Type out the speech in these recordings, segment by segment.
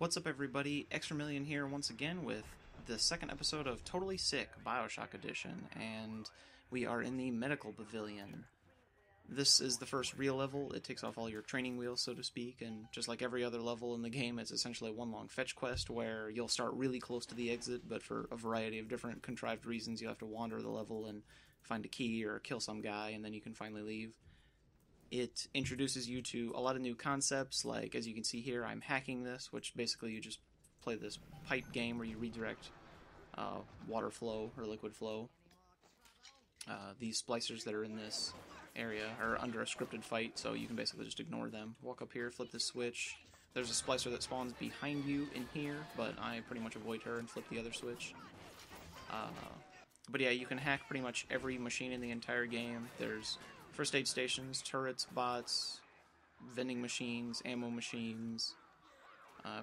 What's up, everybody? Extra Million here once again with the second episode of Totally Sick Bioshock Edition, and we are in the medical pavilion. This is the first real level. It takes off all your training wheels, so to speak, and just like every other level in the game, it's essentially one long fetch quest where you'll start really close to the exit, but for a variety of different contrived reasons, you'll have to wander the level and find a key or kill some guy, and then you can finally leave. It introduces you to a lot of new concepts, like, as you can see here, I'm hacking this, which basically you just play this pipe game where you redirect water flow or liquid flow. These splicers that are in this area are under a scripted fight, so you can basically just ignore them. Walk up here, flip this switch. There's a splicer that spawns behind you in here, but I pretty much avoid her and flip the other switch. But yeah, you can hack pretty much every machine in the entire game. There's first aid stations, turrets, bots, vending machines, ammo machines.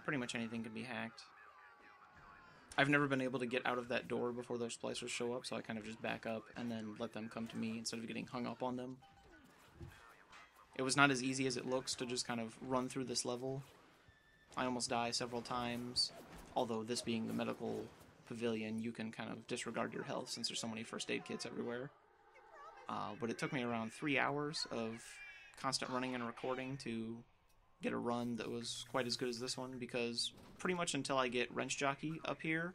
Pretty much anything can be hacked. I've never been able to get out of that door before those splicers show up, so I kind of just back up and then let them come to me instead of getting hung up on them. It was not as easy as it looks to just kind of run through this level. I almost die several times, although this being the medical pavilion, you can kind of disregard your health since there's so many first aid kits everywhere. But it took me around 3 hours of constant running and recording to get a run that was quite as good as this one, because pretty much until I get Wrench Jockey up here,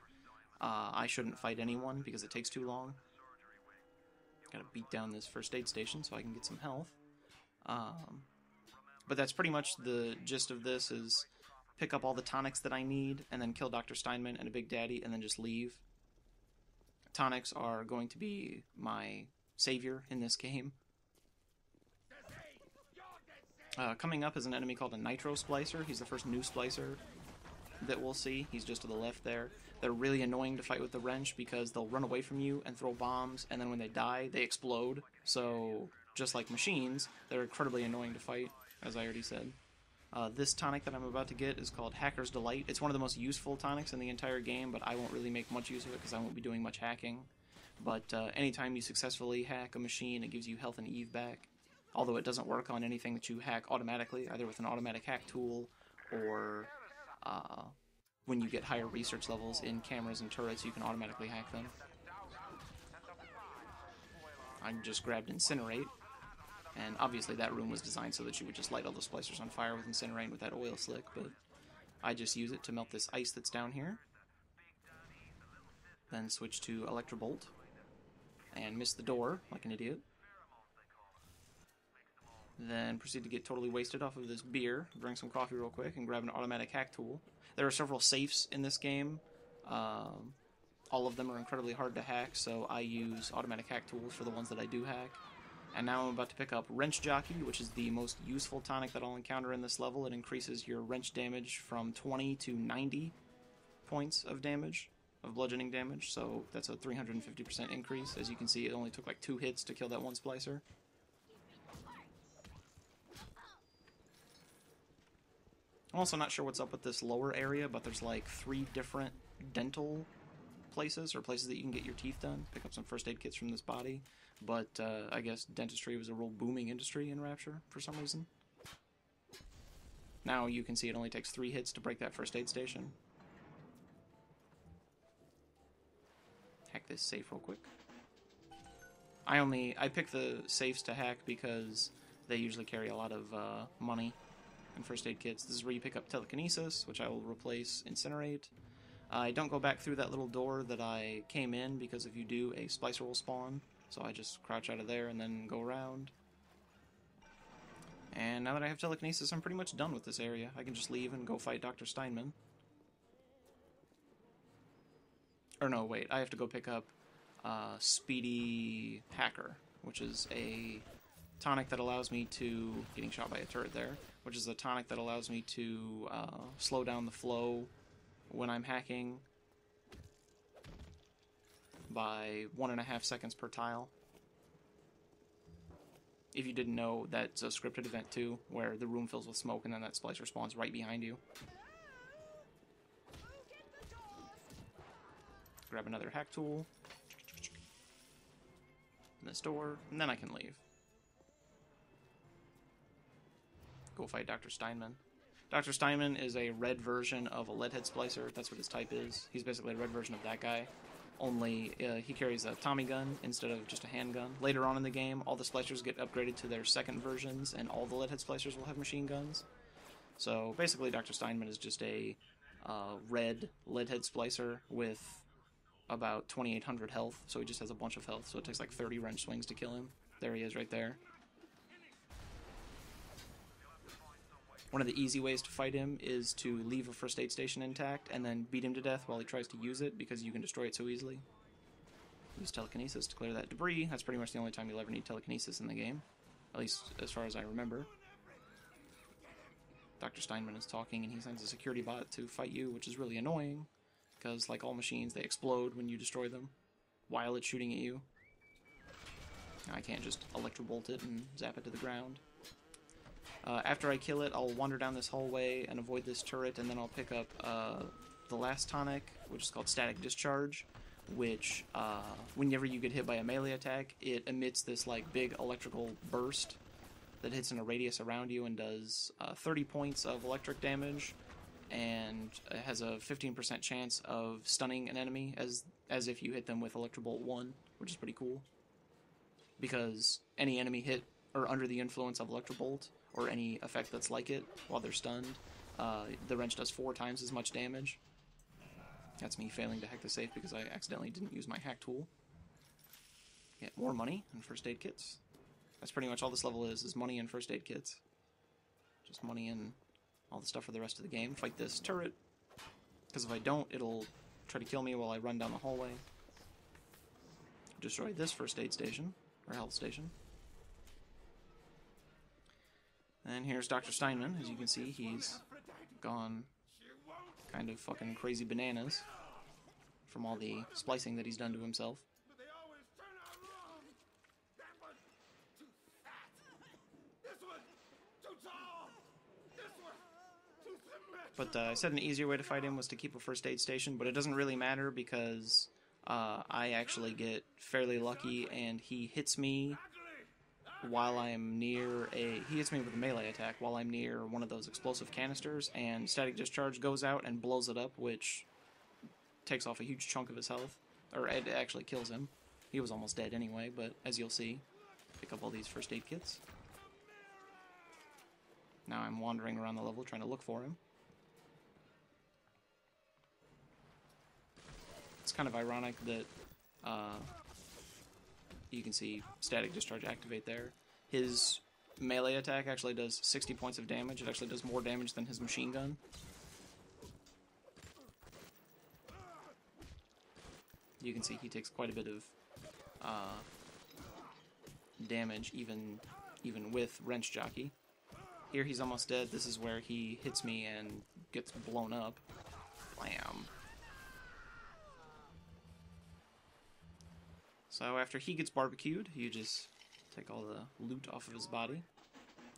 I shouldn't fight anyone because it takes too long. Gotta beat down this first aid station so I can get some health. But that's pretty much the gist of this, is pick up all the tonics that I need, and then kill Dr. Steinman and a Big Daddy, and then just leave. Tonics are going to be my savior in this game. Coming up is an enemy called a Nitro Splicer. He's the first new splicer that we'll see. He's just to the left there. They're really annoying to fight with the wrench because they'll run away from you and throw bombs, and then when they die, they explode. So, just like machines, they're incredibly annoying to fight, as I already said. This tonic that I'm about to get is called Hacker's Delight. It's one of the most useful tonics in the entire game, but I won't really make much use of it because I won't be doing much hacking. But anytime you successfully hack a machine, it gives you health and Eve back. Although it doesn't work on anything that you hack automatically, either with an automatic hack tool or when you get higher research levels in cameras and turrets, you can automatically hack them. I just grabbed Incinerate, and obviously that room was designed so that you would just light all the splicers on fire with Incinerate with that oil slick, but I just use it to melt this ice that's down here. Then switch to Electrobolt, and miss the door like an idiot. Then proceed to get totally wasted off of this beer, drink some coffee real quick, and grab an automatic hack tool. There are several safes in this game. All of them are incredibly hard to hack, so I use automatic hack tools for the ones that I do hack. And now I'm about to pick up Wrench Jockey, which is the most useful tonic that I'll encounter in this level. It increases your wrench damage from 20 to 90 points of damage, of bludgeoning damage, so that's a 350% increase. As you can see, it only took like 2 hits to kill that one splicer. I'm also not sure what's up with this lower area, but there's like 3 different dental places, or places that you can get your teeth done. Pick up some first aid kits from this body, but I guess dentistry was a real booming industry in Rapture for some reason. Now you can see it only takes 3 hits to break that first aid station. Hack this safe real quick. I pick the safes to hack because they usually carry a lot of money and first aid kits. This is where you pick up Telekinesis, which I will replace Incinerate. I don't go back through that little door that I came in, because if you do, a splicer will spawn. So I just crouch out of there and then go around. And now that I have Telekinesis, I'm pretty much done with this area. I can just leave and go fight Dr. Steinman. Or no, wait, I have to go pick up Speedy Hacker, which is a tonic that allows me to... Getting shot by a turret there. Which is a tonic that allows me to slow down the flow when I'm hacking by 1.5 seconds per tile. If you didn't know, that's a scripted event too, where the room fills with smoke and then that splicer spawns right behind you. Grab another hack tool. In this door, and then I can leave. Go fight Dr. Steinman. Dr. Steinman is a red version of a leadhead splicer. That's what his type is. He's basically a red version of that guy. Only he carries a Tommy gun instead of just a handgun. Later on in the game, all the splicers get upgraded to their second versions, and all the leadhead splicers will have machine guns. So basically, Dr. Steinman is just a red leadhead splicer with about 2,800 health, so he just has a bunch of health, so it takes like 30 wrench swings to kill him. There he is right there. One of the easy ways to fight him is to leave a first aid station intact and then beat him to death while he tries to use it, because you can destroy it so easily. Use telekinesis to clear that debris. That's pretty much the only time you'll ever need telekinesis in the game, at least as far as I remember. Dr. Steinman is talking, and he sends a security bot to fight you, which is really annoying, because like all machines, they explode when you destroy them while it's shooting at you. I can't just electrobolt it and zap it to the ground. After I kill it, I'll wander down this hallway and avoid this turret, and then I'll pick up the last tonic, which is called Static Discharge, which, whenever you get hit by a melee attack, it emits this like big electrical burst that hits in a radius around you and does 30 points of electric damage, and it has a 15% chance of stunning an enemy as if you hit them with Electrobolt 1, which is pretty cool, because any enemy hit or under the influence of Electrobolt, or any effect that's like it while they're stunned, the wrench does 4 times as much damage. That's me failing to hack the safe because I accidentally didn't use my hack tool. Get more money and first aid kits. That's pretty much all this level is money and first aid kits. Just money and all the stuff for the rest of the game. Fight this turret, because if I don't, it'll try to kill me while I run down the hallway. Destroy this first aid station, or health station. And here's Dr. Steinman. As you can see, he's gone kind of fucking crazy bananas from all the splicing that he's done to himself. But I said an easier way to fight him was to keep a first aid station, but it doesn't really matter because I actually get fairly lucky, and he hits me while I'm near he hits me with a melee attack while I'm near one of those explosive canisters, and Static Discharge goes out and blows it up, which takes off a huge chunk of his health, or it actually kills him. He was almost dead anyway, but as you'll see, pick up all these first aid kits. Now I'm wandering around the level trying to look for him. It's kind of ironic that you can see Static Discharge activate there. His melee attack actually does 60 points of damage. It actually does more damage than his machine gun. You can see he takes quite a bit of damage, even with Wrench Jockey. Here he's almost dead. This is where he hits me and gets blown up. Blam. So after he gets barbecued, you just take all the loot off of his body.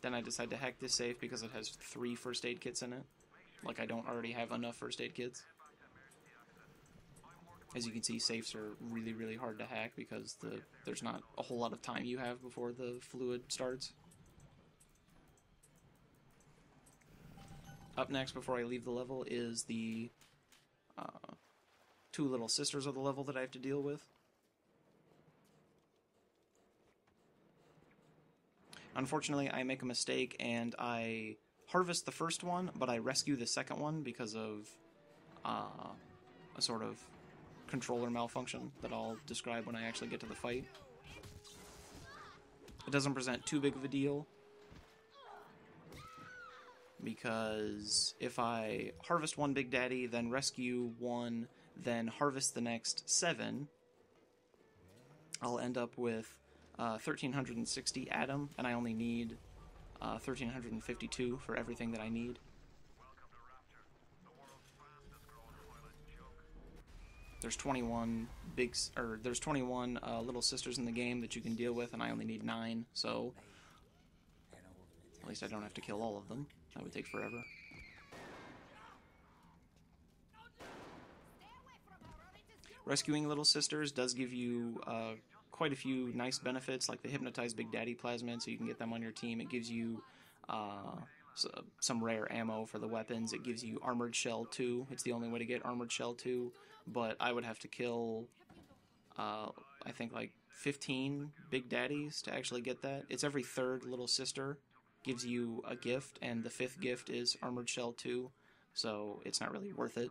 Then I decide to hack this safe because it has 3 first aid kits in it. Like I don't already have enough first aid kits. As you can see, safes are really, really hard to hack because there's not a whole lot of time you have before the fluid starts. Up next, before I leave the level, is the 2 little sisters of the level that I have to deal with. Unfortunately, I make a mistake and I harvest the first one, but I rescue the second one because of a sort of controller malfunction that I'll describe when I actually get to the fight. It doesn't present too big of a deal, because if I harvest one Big Daddy, then rescue one, then harvest the next 7, I'll end up with 1,360 Atom, and I only need 1,352 for everything that I need. There's 21 there's 21 little sisters in the game that you can deal with, and I only need 9, so at least I don't have to kill all of them. That would take forever. Rescuing little sisters does give you quite a few nice benefits, like the Hypnotized Big Daddy Plasmids, so you can get them on your team. It gives you some rare ammo for the weapons. It gives you Armored Shell 2. It's the only way to get Armored Shell 2, but I would have to kill, I think, like 15 Big Daddies to actually get that. It's every third little sister gives you a gift, and the 5th gift is Armored Shell 2, so it's not really worth it.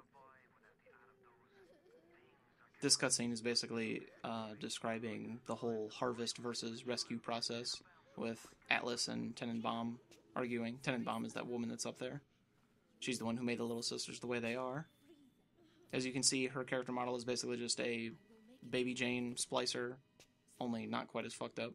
This cutscene is basically describing the whole harvest versus rescue process, with Atlas and Tenenbaum arguing. Tenenbaum is that woman that's up there. She's the one who made the little sisters the way they are. As you can see, her character model is basically just a Baby Jane splicer, only not quite as fucked up.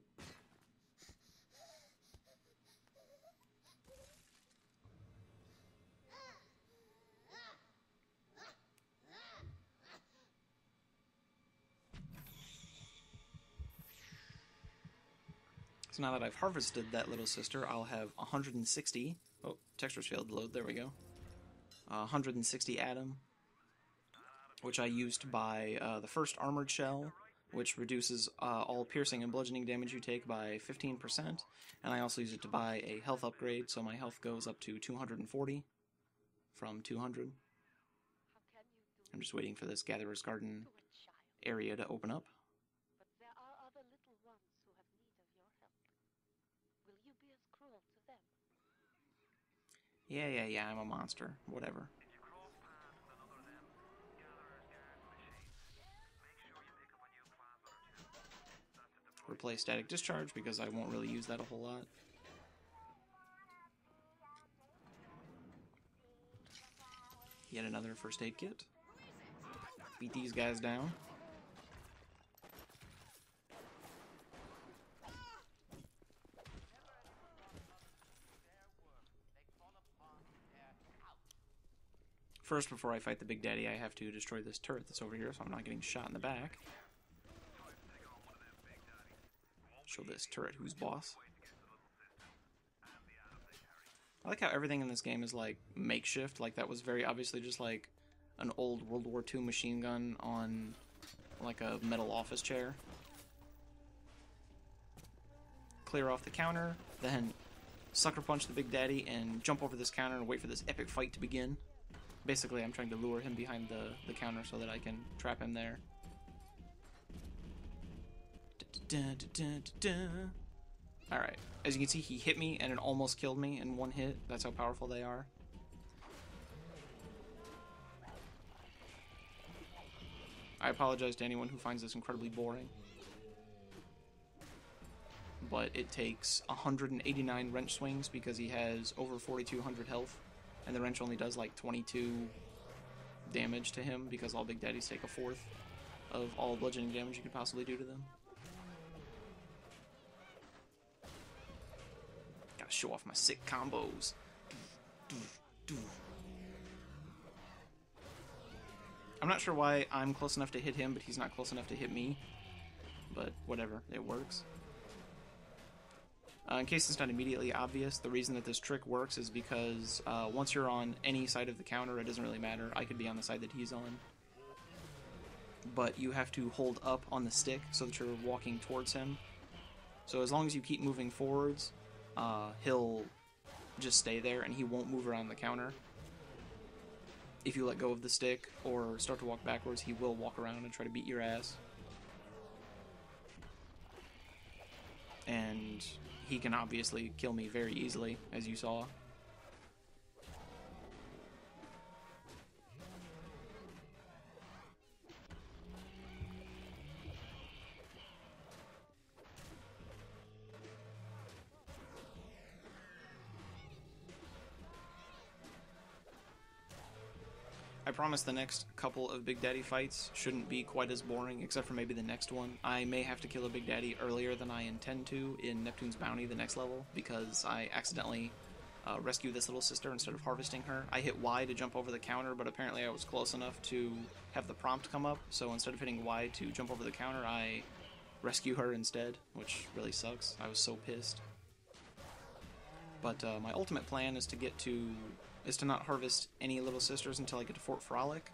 So now that I've harvested that little sister, I'll have 160... Oh, textures failed to load. There we go. 160 Atom, which I used to buy the first Armored Shell, which reduces all piercing and bludgeoning damage you take by 15%, and I also use it to buy a health upgrade, so my health goes up to 240 from 200. I'm just waiting for this Gatherer's Garden area to open up. Yeah, I'm a monster. Whatever. Replace Static Discharge, because I won't really use that a whole lot. Yet another first aid kit. Beat these guys down. First, before I fight the Big Daddy, I have to destroy this turret that's over here, so I'm not getting shot in the back. Show this turret who's boss. I like how everything in this game is, like, makeshift. Like, that was very obviously just, like, an old World War II machine gun on, like, a metal office chair. Clear off the counter, then sucker punch the Big Daddy and jump over this counter and wait for this epic fight to begin. Basically, I'm trying to lure him behind the counter so that I can trap him there. Alright, as you can see, he hit me and it almost killed me in one hit. That's how powerful they are. I apologize to anyone who finds this incredibly boring. But it takes 189 wrench swings because he has over 4,200 health. And the wrench only does like 22 damage to him because all Big Daddies take a fourth of all bludgeoning damage you could possibly do to them. Gotta show off my sick combos. I'm not sure why I'm close enough to hit him, but he's not close enough to hit me. But whatever, it works. In case it's not immediately obvious, the reason that this trick works is because once you're on any side of the counter, it doesn't really matter. I could be on the side that he's on. But you have to hold up on the stick so that you're walking towards him. So as long as you keep moving forwards, he'll just stay there and he won't move around the counter. If you let go of the stick or start to walk backwards, he will walk around and try to beat your ass. And he can obviously kill me very easily, as you saw. I promise the next couple of Big Daddy fights shouldn't be quite as boring, except for maybe the next one. I may have to kill a Big Daddy earlier than I intend to in Neptune's Bounty, the next level, because I accidentally rescue this little sister instead of harvesting her. I hit Y to jump over the counter, but apparently I was close enough to have the prompt come up, so instead of hitting Y to jump over the counter, I rescue her instead, which really sucks. I was so pissed. But my ultimate plan is to not harvest any little sisters until I get to Fort Frolic,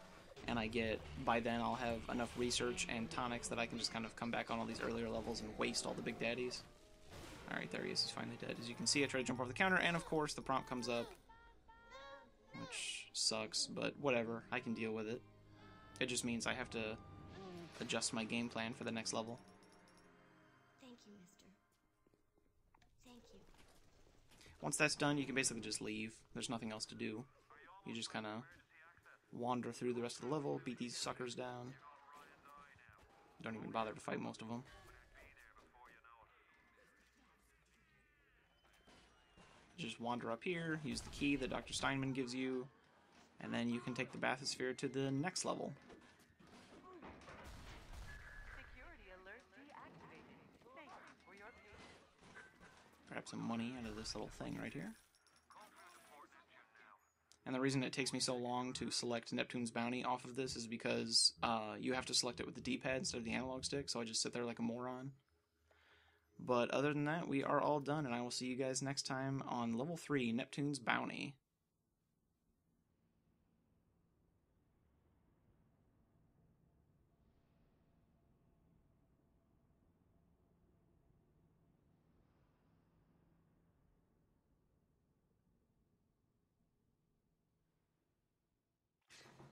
and by then I'll have enough research and tonics that I can just kind of come back on all these earlier levels and waste all the Big Daddies. Alright, there he is. He's finally dead. As you can see, I try to jump over the counter, and of course the prompt comes up. Which sucks, but whatever. I can deal with it. It just means I have to adjust my game plan for the next level. Thank you, mister. Thank you. Once that's done, you can basically just leave. There's nothing else to do. You just kind of wander through the rest of the level, beat these suckers down. Don't even bother to fight most of them. Just wander up here, use the key that Dr. Steinman gives you, and then you can take the bathysphere to the next level. Security alert deactivated. Thank you for your patience. Grab some money out of this little thing right here. And the reason it takes me so long to select Neptune's Bounty off of this is because you have to select it with the D-pad instead of the analog stick, so I just sit there like a moron. But other than that, we are all done, and I will see you guys next time on Level 3, Neptune's Bounty.